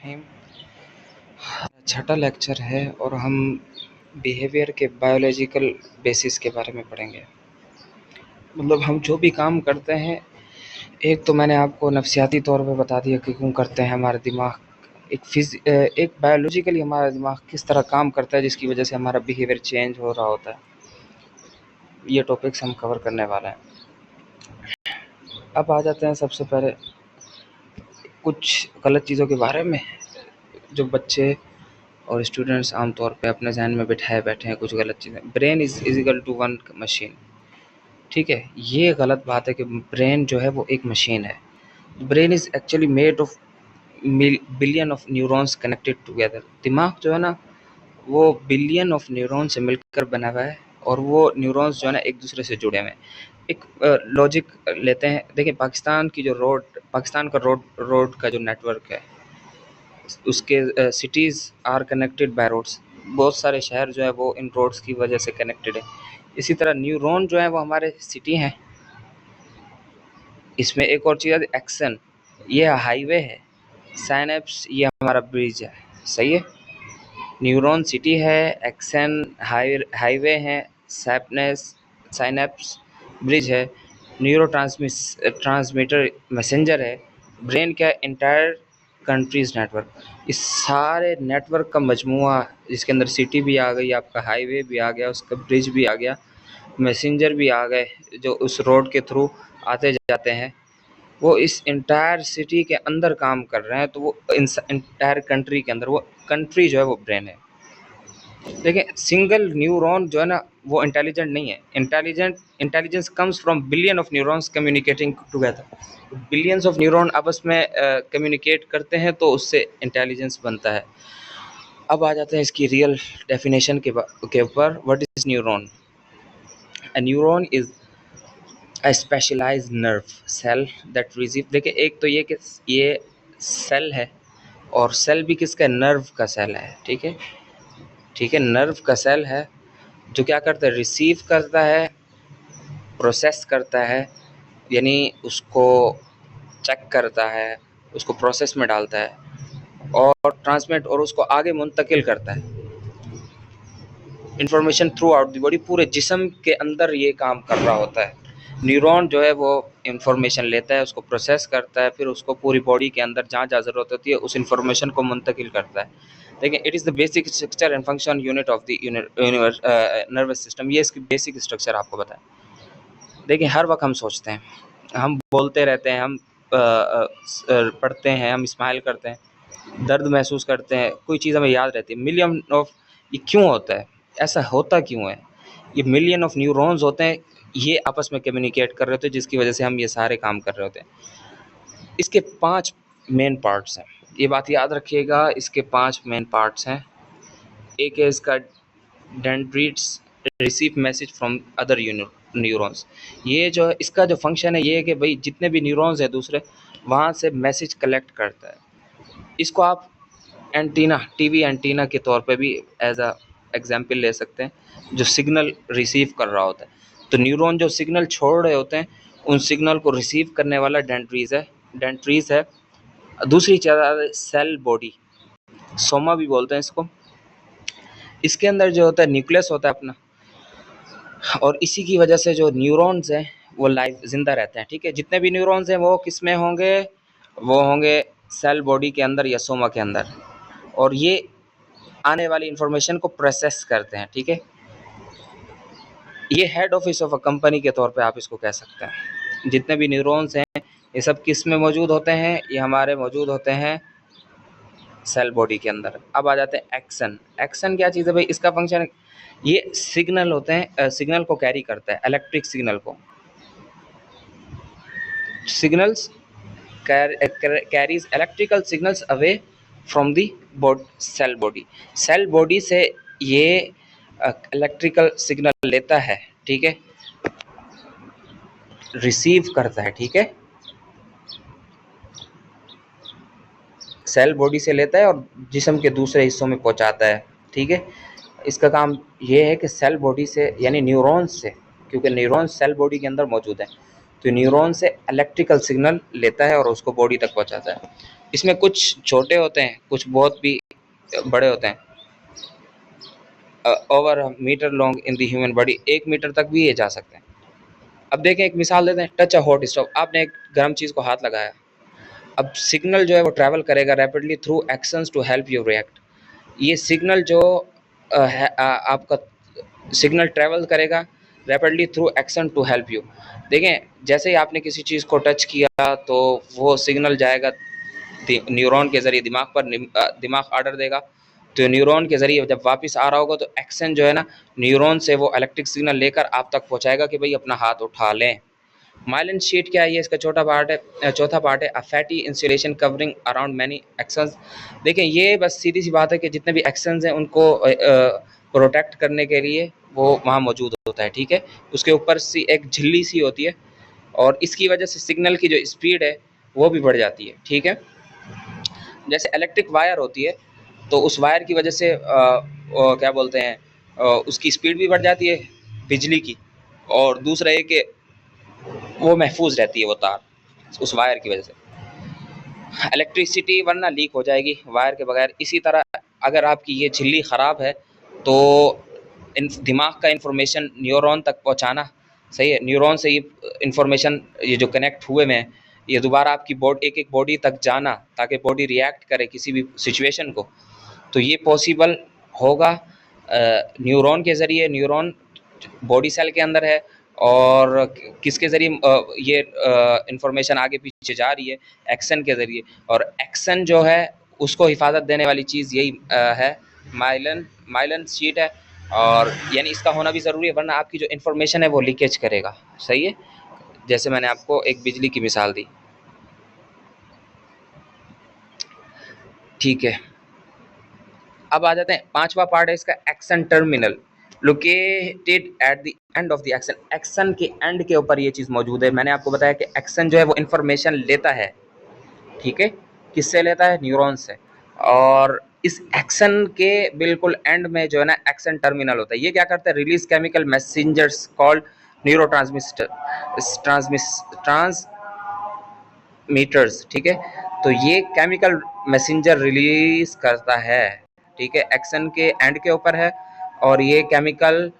रहीम। छठा लेक्चर है और हम बिहेवियर के बायोलॉजिकल बेसिस के बारे में पढ़ेंगे। मतलब हम जो भी काम करते हैं, एक तो मैंने आपको नफ्सियाती तौर पे बता दिया कि क्यों करते हैं। हमारा दिमाग एक बायोलॉजिकली हमारा दिमाग किस तरह काम करता है, जिसकी वजह से हमारा बिहेवियर चेंज हो रहा होता है। ये टॉपिक्स हम कवर करने वाले हैं। अब आ जाते हैं सबसे पहले कुछ गलत चीज़ों के बारे में जो बच्चे और स्टूडेंट्स आमतौर पे अपने जहन में बिठाए बैठे हैं। कुछ गलत चीज़ें, brain is equal to one machine. ठीक है, ये गलत बात है कि ब्रेन जो है वो एक मशीन है। Brain is actually made of billion of neurons connected together. दिमाग जो है ना, वो बिलियन ऑफ न्यूरॉन से मिलकर बना हुआ है और वो न्यूरॉन्स जो है ना एक दूसरे से जुड़े हुए हैं। एक लॉजिक लेते हैं। देखिए, पाकिस्तान का रोड का जो नेटवर्क है, उसके cities are connected by roads. बहुत सारे शहर जो है वो इन रोड्स की वजह से कनेक्टेड है। इसी तरह न्यूरॉन जो है वो हमारे सिटी हैं। इसमें एक और चीज़ है, एक्सन, ये हाईवे है। साइनेप्स, ये हमारा ब्रिज है। सही है, न्यूरॉन सिटी है, एक्सन हाईवे है, साइनेप्स ब्रिज है, न्यूरो ट्रांसमीटर मैसेंजर है, ब्रेन क्या, इंटायर कंट्रीज नेटवर्क। इस सारे नेटवर्क का मजमुआ, जिसके अंदर सिटी भी आ गई, आपका हाईवे भी आ गया, उसका ब्रिज भी आ गया, मैसेंजर भी आ गए जो उस रोड के थ्रू आते जाते हैं, वो इस इंटायर सिटी के अंदर काम कर रहे हैं। तो वो इंटायर कंट्री के अंदर, वो कंट्री जो है वो ब्रेन है। देखिए, सिंगल न्यूरॉन जो है ना वो इंटेलिजेंट नहीं है। Intelligence comes from billion of neurons communicating together. Billions of neuron आपस में कम्युनिकेट करते हैं तो उससे इंटेलिजेंस बनता है। अब आ जाते हैं इसकी रियल डेफिनेशन के ऊपर। What is neuron? A neuron is a specialized nerve cell that receive। देखिए, एक तो ये कि ये सेल है, और सेल भी किसका, नर्व का सेल है। ठीक है, ठीक है, नर्व का सेल है जो क्या करता है, रिसीव करता है, प्रोसेस करता है, यानी उसको चेक करता है, उसको प्रोसेस में डालता है और ट्रांसमिट और उसको आगे मुंतकिल करता है information through out the body. पूरे जिस्म के अंदर ये काम कर रहा होता है। न्यूरॉन जो है वो इंफॉर्मेशन लेता है, उसको प्रोसेस करता है, फिर उसको पूरी बॉडी के अंदर जहाँ जहाँ ज़रूरत होती है उस इंफॉर्मेशन को मुंतकिल करता है। देखिए, it is the basic structure and function unit of the nervous system. ये इसकी बेसिक स्ट्रक्चर आपको बताएं। देखिए, हर वक्त हम सोचते हैं, हम बोलते रहते हैं, हम पढ़ते हैं, हम स्माइल करते हैं, दर्द महसूस करते हैं, कोई चीज़ हमें याद रहती है। मिलियन ऑफ, ये क्यों होता है, ऐसा होता क्यों है? ये मिलियन ऑफ न्यूरॉन्स होते हैं, ये आपस में कम्युनिकेट कर रहे होते हैं, जिसकी वजह से हम ये सारे काम कर रहे होते हैं। इसके 5 मेन पार्ट्स हैं, ये बात याद रखिएगा। इसके 5 मेन पार्ट्स हैं। एक है इसका dendrites, receive message from other neurons. ये जो है, इसका जो फंक्शन है ये है कि भाई जितने भी न्यूरॉन्स हैं दूसरे, वहाँ से मैसेज कलेक्ट करता है। इसको आप एंटीना, टीवी एंटीना के तौर पे भी एज अ एग्जाम्पल ले सकते हैं, जो सिग्नल रिसीव कर रहा होता है। तो न्यूरॉन जो सिग्नल छोड़ रहे होते हैं, उन सिग्नल को रिसीव करने वाला डेंड्रीज है। दूसरी चीज़ सेल बॉडी, सोमा भी बोलते हैं इसको। इसके अंदर जो होता है न्यूक्लियस होता है अपना, और इसी की वजह से जो न्यूरॉन्स हैं वो लाइव जिंदा रहते हैं। ठीक है, जितने भी न्यूरॉन्स हैं वो किस में होंगे, वो होंगे सेल बॉडी के अंदर या सोमा के अंदर, और ये आने वाली इंफॉर्मेशन को प्रोसेस करते हैं। ठीक है, ये head office of a company के तौर पे आप इसको कह सकते हैं। जितने भी न्यूरॉन्स हैं ये सब किस में मौजूद होते हैं, ये हमारे मौजूद होते हैं सेल बॉडी के अंदर। अब आ जाते हैं एक्सन। एक्सन क्या चीज़ है भाई? इसका फंक्शन, ये सिग्नल होते हैं, सिग्नल को कैरी करता है, इलेक्ट्रिक सिग्नल को। Signals carries electrical signals away from the cell body. Cell body से ये इलेक्ट्रिकल सिग्नल लेता है। ठीक है, रिसीव करता है। ठीक है, सेल बॉडी से लेता है और जिस्म के दूसरे हिस्सों में पहुंचाता है। ठीक है, इसका काम ये है कि सेल बॉडी से, यानी न्यूरॉन्स से, क्योंकि न्यूरॉन्स सेल बॉडी के अंदर मौजूद है, तो न्यूरॉन से इलेक्ट्रिकल सिग्नल लेता है और उसको बॉडी तक पहुंचाता है। इसमें कुछ छोटे होते हैं, कुछ बहुत भी बड़े होते हैं। Over metre long in the human body, 1 metre तक भी ये जा सकते हैं। अब देखें, एक मिसाल देते हैं, टच अ हॉट स्टोव, आपने एक गर्म चीज़ को हाथ लगाया, अब सिग्नल जो है वो ट्रैवल करेगा rapidly through axons to help you react. ये सिग्नल जो आपका सिग्नल ट्रैवल करेगा rapidly through axon to help you. देखें, जैसे ही आपने किसी चीज़ को टच किया तो वो सिग्नल जाएगा न्यूरॉन के ज़रिए दिमाग पर, दिमाग ऑर्डर देगा, तो न्यूरॉन के ज़रिए जब वापस आ रहा होगा तो एक्शन जो है ना, न्यूरॉन से वो इलेक्ट्रिक सिग्नल लेकर आप तक पहुंचाएगा कि भाई अपना हाथ उठा लें। माइलिन शीट क्या है, ये इसका चौथा पार्ट है, a fatty insulation covering around many axons. देखें, ये बस सीधी सी बात है कि जितने भी एक्शंस हैं उनको प्रोटेक्ट करने के लिए वो वहाँ मौजूद होता है, ठीक है। उसके ऊपर सी एक झिल्ली सी होती है और इसकी वजह से सिग्नल की जो स्पीड है वो भी बढ़ जाती है, ठीक है। जैसे इलेक्ट्रिक वायर होती है तो उस वायर की वजह से क्या बोलते हैं, उसकी स्पीड भी बढ़ जाती है बिजली की, और दूसरा ये कि वो महफूज रहती है वो तार उस वायर की वजह से। इलेक्ट्रिसिटी वरना लीक हो जाएगी वायर के बगैर। इसी तरह अगर आपकी ये झिल्ली ख़राब है तो दिमाग का इंफॉर्मेशन न्यूरॉन तक पहुंचाना, सही है, न्यूरॉन से ये इंफॉर्मेशन ये जो कनेक्ट हुए में ये दोबारा आपकी एक बॉडी तक जाना ताकि बॉडी रिएक्ट करे किसी भी सिचुएशन को, तो ये पॉसिबल होगा न्यूरॉन के ज़रिए। न्यूरॉन बॉडी सेल के अंदर है और किसके ज़रिए ये इंफॉर्मेशन आगे पीछे जा रही है, एक्शन के ज़रिए। और एक्शन जो है उसको हिफाजत देने वाली चीज़ यही है, माइलन शीट है, और यानी इसका होना भी ज़रूरी है वरना आपकी जो इन्फॉर्मेशन है वो लीकेज करेगा, सही है। जैसे मैंने आपको एक बिजली की मिसाल दी, ठीक है। अब आ जाते हैं, पांचवा पार्ट है इसका, action terminal, located at the end of the action. Action के एंड के ऊपर ये चीज़ मौजूद है। मैंने आपको बताया कि एक्शन जो है वो इन्फॉर्मेशन लेता है, ठीक है, किससे लेता है, न्यूरॉन से, और इस एक्शन के बिल्कुल एंड में जो है ना एक्शन टर्मिनल होता है। ये क्या करता है, release chemical messengers called neuro transmitters, ठीक है। तो ये केमिकल मैसेंजर रिलीज करता है, ठीक है, एक्शन के एंड के ऊपर है, और ये chemical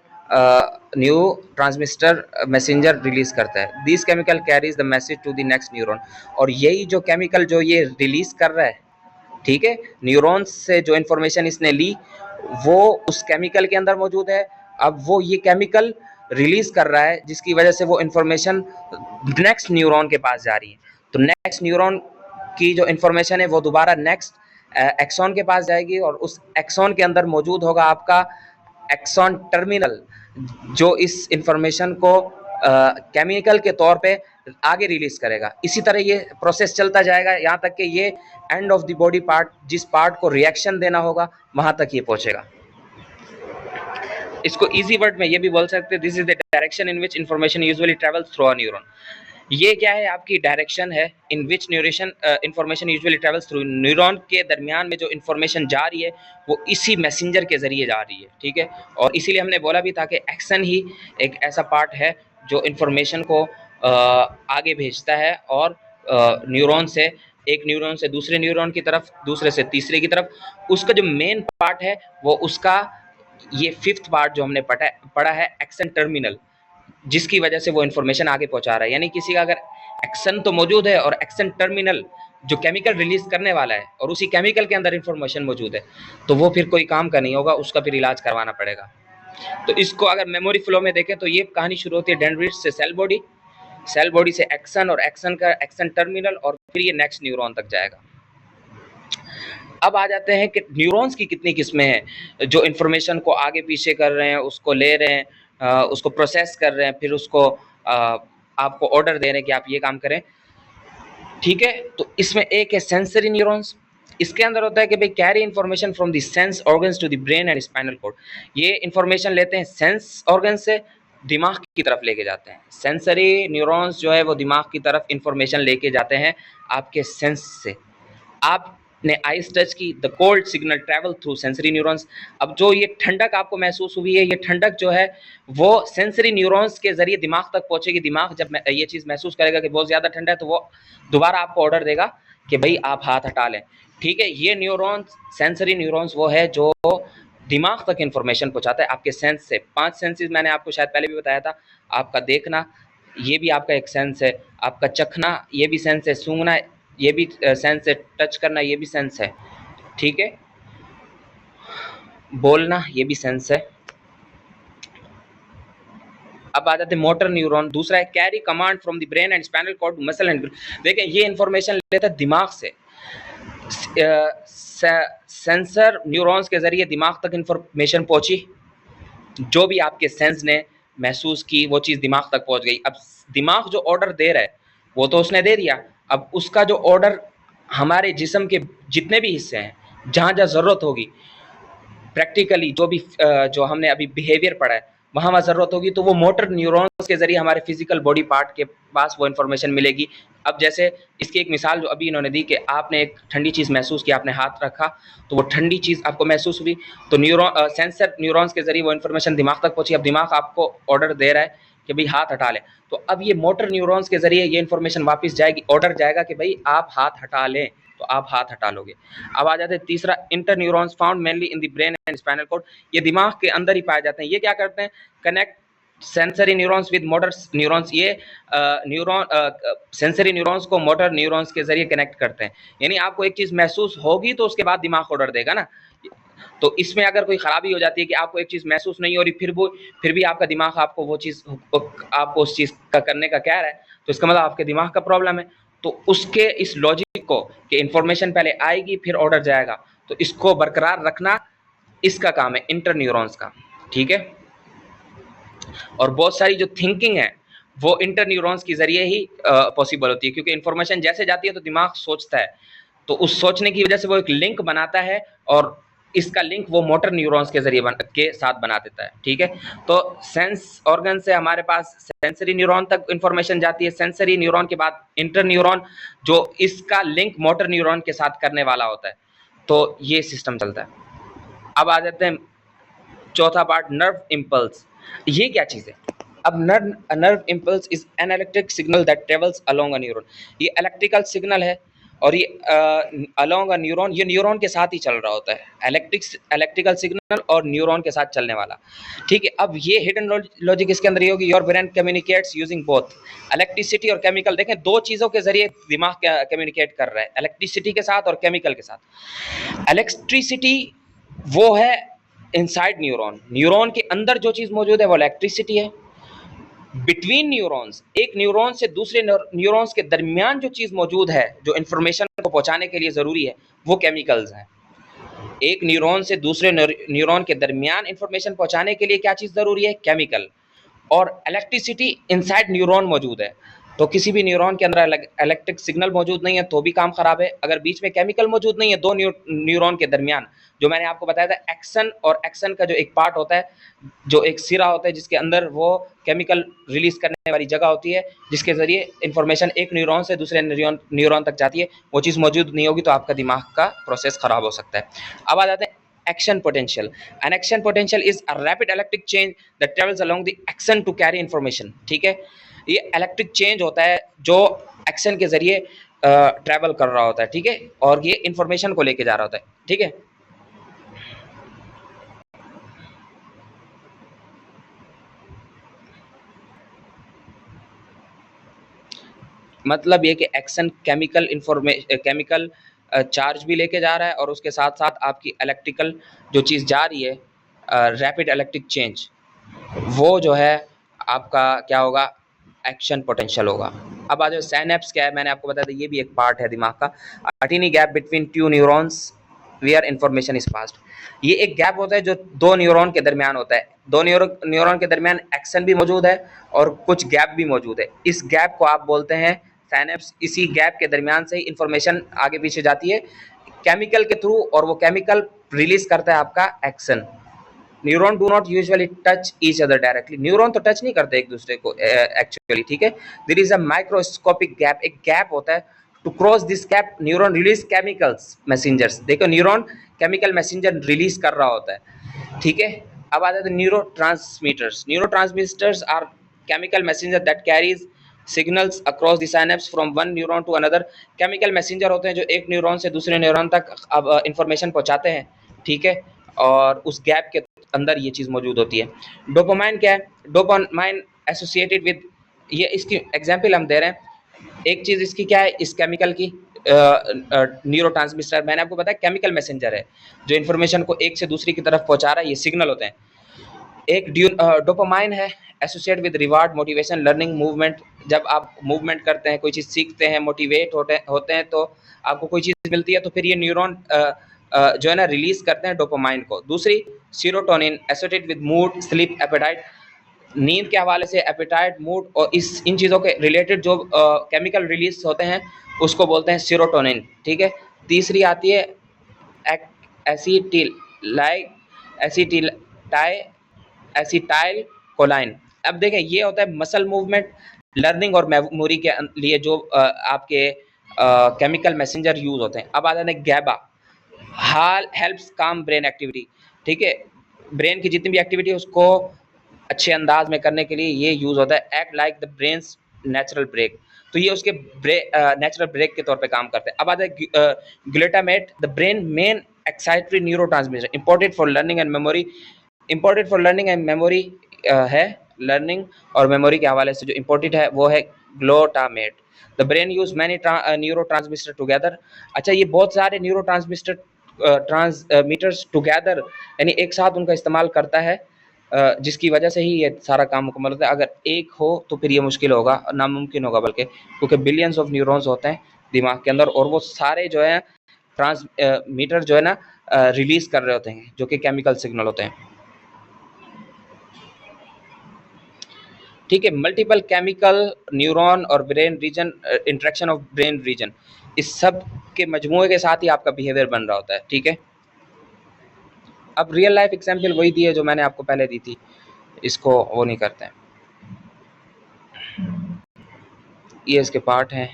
neurotransmitter messenger release करता है। This chemical carries the message to the next neuron, और यही जो केमिकल जो ये रिलीज कर रहा है, ठीक है, न्यूरॉन्स से जो इन्फॉर्मेशन इसने ली वो उस केमिकल के अंदर मौजूद है। अब वो ये केमिकल रिलीज कर रहा है जिसकी वजह से वो इन्फॉर्मेशन नेक्स्ट न्यूरॉन के पास जा रही है। तो नेक्स्ट न्यूरॉन की जो इन्फॉर्मेशन है वो दोबारा नेक्स्ट एक्सॉन के पास जाएगी, और उस एक्सॉन के अंदर मौजूद होगा आपका एक्सॉन टर्मिनल, जो इस इंफॉर्मेशन को केमिकल के तौर पे आगे रिलीज करेगा। इसी तरह ये प्रोसेस चलता जाएगा यहाँ तक कि ये end of the body part, जिस पार्ट को रिएक्शन देना होगा वहां तक ये पहुंचेगा। इसको इजी वर्ड में ये भी बोल सकते हैं, this is the direction in which information usually travels through a neuron. ये क्या है, आपकी डायरेक्शन है in which information usually travels through. Neuron के दरमियान में जो इंफॉर्मेशन जा रही है वो इसी मैसेंजर के जरिए जा रही है, ठीक है। और इसीलिए हमने बोला भी था कि एक्शन ही एक ऐसा पार्ट है जो इंफॉर्मेशन को आगे भेजता है, और न्यूरॉन से, एक न्यूरॉन से दूसरे न्यूरॉन की तरफ, दूसरे से तीसरे की तरफ। उसका जो मेन पार्ट है वो उसका ये फिफ्थ पार्ट जो हमने पढ़ा है, एक्शन टर्मिनल, जिसकी वजह से वो इन्फॉर्मेशन आगे पहुंचा रहा है। यानी किसी का अगर एक्शन तो मौजूद है और एक्शन टर्मिनल जो केमिकल रिलीज करने वाला है और उसी केमिकल के अंदर इन्फॉर्मेशन मौजूद है, तो वो फिर कोई काम का नहीं होगा, उसका फिर इलाज करवाना पड़ेगा। तो इसको अगर मेमोरी फ्लो में देखें तो ये कहानी शुरू होती है डेंड्रिट से सेल बॉडी, सेल बॉडी से एक्शन, और एक्शन का एक्शन टर्मिनल, और फिर ये नेक्स्ट न्यूरॉन तक जाएगा। अब आ जाते हैं कि न्यूरॉन्स की कितनी किस्में हैं जो इन्फॉर्मेशन को आगे पीछे कर रहे हैं, उसको ले रहे हैं, उसको प्रोसेस कर रहे हैं, फिर उसको आपको ऑर्डर दे रहे हैं कि आप ये काम करें, ठीक है। तो इसमें एक है सेंसरी न्यूरॉन्स। इसके अंदर होता है कि भाई carry information from the sense organs to the brain and spinal cord. ये इंफॉर्मेशन लेते हैं सेंस ऑर्गन से, दिमाग की तरफ लेके जाते हैं। सेंसरी न्यूरॉन्स जो है वो दिमाग की तरफ इंफॉर्मेशन लेके जाते हैं आपके सेंस से। आपने आइस टच की, the cold signal travel through sensory neurons. अब जो ये ठंडक आपको महसूस हुई है, ये ठंडक जो है वो सेंसरी न्यूरॉन्स के जरिए दिमाग तक पहुंचेगी। दिमाग जब ये चीज़ महसूस करेगा कि बहुत ज़्यादा ठंडा है तो वो दोबारा आपको ऑर्डर देगा कि भाई आप हाथ हटा लें, ठीक है। ये न्यूरॉन्स, सेंसरी न्यूरॉन्स वो है जो दिमाग तक इन्फॉर्मेशन पहुंचाता है आपके सेंस से। 5 सेंसेस मैंने आपको शायद पहले भी बताया था। आपका देखना, ये भी आपका एक सेंस है। आपका चखना, ये भी सेंस है। सूंघना, ये भी सेंस है। टच करना, ये भी सेंस है, ठीक है। बोलना, ये भी सेंस है। अब आ जाते हैं मोटर न्यूरॉन। दूसरा है carry command from the brain and spinal cord to muscle and. देखिए ये इन्फॉर्मेशन लेता है दिमाग से। सेंसर न्यूरॉन्स के जरिए दिमाग तक इन्फॉर्मेशन पहुंची, जो भी आपके सेंस ने महसूस की वो चीज़ दिमाग तक पहुंच गई। अब दिमाग जो ऑर्डर दे रहा है वो तो उसने दे दिया, अब उसका जो ऑर्डर हमारे जिस्म के जितने भी हिस्से हैं, जहाँ जहाँ ज़रूरत होगी प्रैक्टिकली, जो भी जो हमने अभी बिहेवियर पढ़ा है वहाँ वहाँ ज़रूरत होगी, तो वो मोटर न्यूरॉन्स के ज़रिए हमारे फिजिकल बॉडी पार्ट के पास वो इन्फॉर्मेशन मिलेगी। अब जैसे इसकी एक मिसाल जो अभी इन्होंने दी कि आपने एक ठंडी चीज़ महसूस की, आपने हाथ रखा तो वो ठंडी चीज़ आपको महसूस हुई, तो सेंसर न्यूरॉन्स के ज़रिए वो इन्फॉर्मेशन दिमाग तक पहुँची। अब दिमाग आपको ऑर्डर दे रहा है कि भाई हाथ हटा लें, तो अब ये मोटर न्यूरॉन्स के ज़रिए ये इन्फॉर्मेशन वापस जाएगी, ऑर्डर जाएगा कि भाई आप हाथ हटा लें, तो आप हाथ हटा लोगे। अब आ जाते हैं तीसरा, interneurons found mainly in the brain and spinal cord. ये दिमाग के अंदर ही पाए जाते हैं। ये क्या करते हैं, connect sensory neurons with motor neurons. ये न्यूरॉन सेंसरी न्यूरॉन्स को मोटर न्यूरॉन्स के जरिए कनेक्ट करते हैं। यानी आपको एक चीज़ महसूस होगी तो उसके बाद दिमाग ऑर्डर देगा ना। तो इसमें अगर कोई खराबी हो जाती है कि आपको एक चीज़ महसूस नहीं हो रही, फिर भी आपका दिमाग आपको वो चीज़, आपको उस चीज़ का करने का कह रहा है, तो इसका मतलब आपके दिमाग का प्रॉब्लम है। तो उसके इस लॉजिक को कि इन्फॉर्मेशन पहले आएगी फिर ऑर्डर जाएगा, तो इसको बरकरार रखना इसका काम है इंटर न्यूरॉन्स का, ठीक है। और बहुत सारी जो थिंकिंग है वो इंटर न्यूरॉन्स के जरिए ही पॉसिबल होती है, क्योंकि इन्फॉर्मेशन जैसे जाती है तो दिमाग सोचता है, तो उस सोचने की वजह से वो एक लिंक बनाता है, और इसका लिंक वो मोटर न्यूरॉन्स के जरिए के साथ बना देता है, ठीक है। तो सेंस ऑर्गन से हमारे पास सेंसरी न्यूरॉन तक इन्फॉर्मेशन जाती है। सेंसरी न्यूरॉन के बाद इंटर न्यूरॉन, जो इसका लिंक मोटर न्यूरॉन के साथ करने वाला होता है। तो ये सिस्टम चलता है। अब आ जाते हैं चौथा पार्ट, नर्व इम्पल्स। ये क्या चीज़ है? अब nerve impulse is an electric signal that travels along a neuron. ये इलेक्ट्रिकल सिग्नल है, और ये अलोंग अ न्यूरॉन, ये न्यूरॉन के साथ ही चल रहा होता है। इलेक्ट्रिकल सिग्नल और न्यूरॉन के साथ चलने वाला, ठीक है। अब ये हिडन लॉजिक इसके अंदर ये होगी, your brain communicates using both electricity और केमिकल। देखें, दो चीज़ों के जरिए दिमाग कम्युनिकेट कर रहा है, इलेक्ट्रिसिटी के साथ और केमिकल के साथ। इलेक्ट्रिसिटी वो है इनसाइड न्यूरॉन, न्यूरॉन के अंदर जो चीज़ मौजूद है वो इलेक्ट्रिसिटी है। बिटवीन न्यूरॉन्स, एक न्यूरॉन से दूसरे न्यूरॉन्स के दरमियान जो चीज़ मौजूद है जो इन्फॉर्मेशन को पहुंचाने के लिए ज़रूरी है, वो केमिकल्स हैं। एक न्यूरॉन से दूसरे न्यूरॉन के दरमियान इंफॉर्मेशन पहुंचाने के लिए क्या चीज़ ज़रूरी है? केमिकल। और इलेक्ट्रिसिटी इनसाइड न्यूरॉन मौजूद है, तो किसी भी न्यूरॉन के अंदर इलेक्ट्रिक सिग्नल मौजूद नहीं है तो भी काम खराब है। अगर बीच में केमिकल मौजूद नहीं है दो न्यूरॉन के दरमियान, जो मैंने आपको बताया था एक्सन, और एक्सन का जो एक पार्ट होता है, जो एक सिरा होता है जिसके अंदर वो केमिकल रिलीज करने वाली जगह होती है, जिसके जरिए इंफॉर्मेशन एक न्यूरॉन से दूसरे न्यूरॉन तक जाती है, वो चीज़ मौजूद नहीं होगी तो आपका दिमाग का प्रोसेस खराब हो सकता है। अब आ जाते हैं action potential. An action potential is a rapid electric change that travels along the axon to carry information, ठीक है। ये इलेक्ट्रिक चेंज होता है जो एक्शन के जरिए ट्रैवल कर रहा होता है, ठीक है, और ये इंफॉर्मेशन को लेके जा रहा होता है, ठीक है। मतलब ये कि एक्शन केमिकल चार्ज भी लेके जा रहा है, और उसके साथ साथ आपकी इलेक्ट्रिकल जो चीज़ जा रही है, रैपिड इलेक्ट्रिक चेंज, वो जो है आपका क्या होगा? एक्शन पोटेंशियल होगा। अब आ जाओ साइनेप्स क्या है, मैंने आपको बताया था ये भी एक पार्ट है दिमाग का। A tiny gap between two neurons where information is passed. ये एक गैप होता है जो दो न्यूरॉन के दरमियान होता है। दो न्यूरॉन के दरमियान एक्शन भी मौजूद है और कुछ गैप भी मौजूद है। इस गैप को आप बोलते हैं साइनेप्स। इसी गैप के दरमियान से इंफॉर्मेशन आगे पीछे जाती है केमिकल के थ्रू, और वो केमिकल रिलीज करता है आपका axon. Neuron do not usually touch each other directly. Neuron तो टच नहीं करते एक दूसरे को एक्चुअली, ठीक है। There is a microscopic gap, एक गैप होता है। To cross this gap neuron release chemicals messengers. देखो न्यूरॉन केमिकल मैसेंजर रिलीज कर रहा होता है, ठीक है। अब आ जाते हैं neurotransmitters. Neurotransmitters are chemical messenger that carries signals across the synapse from one neuron to another. Chemical messenger होते हैं जो एक न्यूरॉन से दूसरे न्यूरॉन तक अब इंफॉर्मेशन पहुंचाते हैं, ठीक है, और उस गैप के अंदर ये चीज़ मौजूद होती है। डोपामाइन क्या है? डोपामाइन एसोसिएटेड विद, ये इसकी एग्जाम्पल हम दे रहे हैं। एक चीज़ इसकी क्या है इस केमिकल की, न्यूरोट्रांसमिटर, मैंने आपको बताया केमिकल मैसेंजर है जो इन्फॉर्मेशन को एक से दूसरी की तरफ पहुंचा रहा है, ये सिग्नल होते हैं। एक डोपामाइन है associate with reward, motivation, learning, movement. जब आप मूवमेंट करते हैं, कोई चीज़ सीखते हैं, मोटिवेट होते हैं तो आपको कोई चीज़ मिलती है, तो फिर ये न्यूरॉन जो है ना रिलीज करते हैं डोपामाइन को। दूसरी serotonin associate with mood, sleep, appetite. नींद के हवाले से एपेटाइट, मूड और इन चीज़ों के रिलेटेड जो केमिकल रिलीज होते हैं उसको बोलते हैं सीरोटोनिन, ठीक है। तीसरी आती है एसिटिल एसिटाइल कोलाइन। अब देखें ये होता है मसल मूवमेंट, लर्निंग और मेमोरी के लिए जो आपके केमिकल मैसेंजर यूज होते हैं। अब आ जाते हैं गैबा, हाल हेल्प्स काम ब्रेन एक्टिविटी, ठीक है। ब्रेन की जितनी भी एक्टिविटी है उसको अच्छे अंदाज में करने के लिए ये यूज होता है। Act like the brain's natural break, तो ये उसके नेचुरल ब्रेक के तौर पे काम करते हैं। अब आता है glutamate, the brain main excitatory neurotransmitter, important for learning and memory. Important for learning and memory है, लर्निंग और मेमोरी के हवाले से जो इंपॉर्टेंट है वो है glutamate. The brain use many neurotransmitter together. अच्छा, ये बहुत सारे न्यूरो ट्रांसमीटर्स टुगेदर यानी एक साथ उनका इस्तेमाल करता है, जिसकी वजह से ही ये सारा काम मुकम्मल होता है। अगर एक हो तो फिर ये मुश्किल होगा, नामुमकिन होगा बल्कि, क्योंकि बिलियंस ऑफ न्यूरॉन्स होते हैं दिमाग के अंदर और वो सारे जो है ट्रांसमीटर जो है ना रिलीज कर रहे होते हैं जो कि केमिकल सिग्नल होते हैं, ठीक है। मल्टीपल केमिकल न्यूरॉन और brain region, interaction of brain region, इस सब के मजमूए के साथ ही आपका बिहेवियर बन रहा होता है, ठीक है। अब रियल लाइफ एग्जाम्पल वही दी है जो मैंने आपको पहले दी थी, इसको वो नहीं करते हैं। ये इसके पार्ट हैं,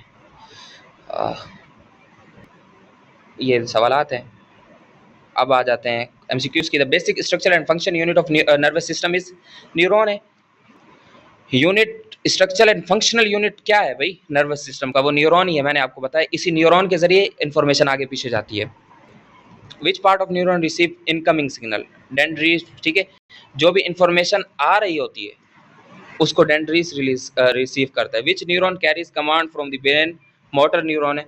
ये सवालात हैं। अब आ जाते हैं एमसीक्यूज की। The basic structure and function unit of nervous system is neuron है। Unit structural and functional unit क्या है भाई नर्वस सिस्टम का? वो न्यूरॉन ही है, मैंने आपको बताया। इसी न्यूरॉन के जरिए इंफॉर्मेशन आगे पीछे जाती है। Which part of neuron receive incoming signal? Dendrites, ठीक है। जो भी इंफॉर्मेशन आ रही होती है उसको डेंड्रिस रिसीव करता है। Which neuron carries command from the brain? Motor neuron है,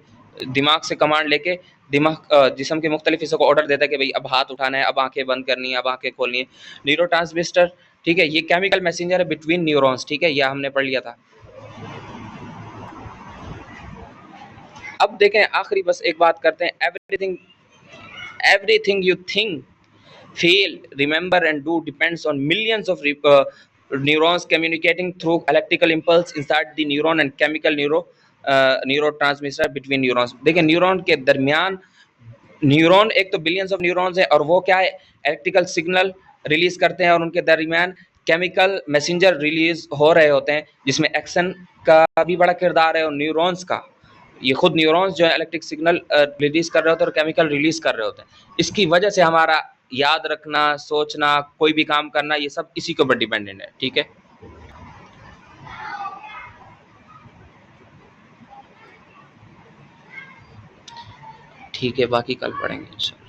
दिमाग से कमांड लेके दिमाग जिस्म के मुख्तलिफ हिस्सों को ऑर्डर देता है कि भाई अब हाथ उठाना है, अब आंखें बंद करनी है, अब आंखें खोलनी है। न्यूरोट्रांसमिटर, ठीक है, ये केमिकल मैसेंजर है बिटवीन न्यूरॉन्स, ठीक है, यह हमने पढ़ लिया था। अब देखें आखिरी बस एक बात करते हैं। Everything you think, feel, remember and do depends on millions of neurons communicating through electrical impulse inside the neuron and chemical neurotransmitter between neurons। देखिए न्यूरॉन के दरमियान, न्यूरॉन एक तो बिलियंस ऑफ न्यूरॉन्स है और वो क्या है इलेक्ट्रिकल सिग्नल रिलीज करते हैं और उनके दरमियान केमिकल मैसेंजर रिलीज हो रहे होते हैं जिसमें एक्शन का भी बड़ा किरदार है और न्यूरॉन्स का। ये खुद न्यूरॉन्स जो है इलेक्ट्रिक सिग्नल रिलीज कर रहे होते हैं और केमिकल रिलीज कर रहे होते हैं। इसकी वजह से हमारा याद रखना, सोचना, कोई भी काम करना, ये सब इसी के ऊपर डिपेंडेंट है, ठीक है। ठीक है, बाकी कल पढ़ेंगे इंशाल्लाह।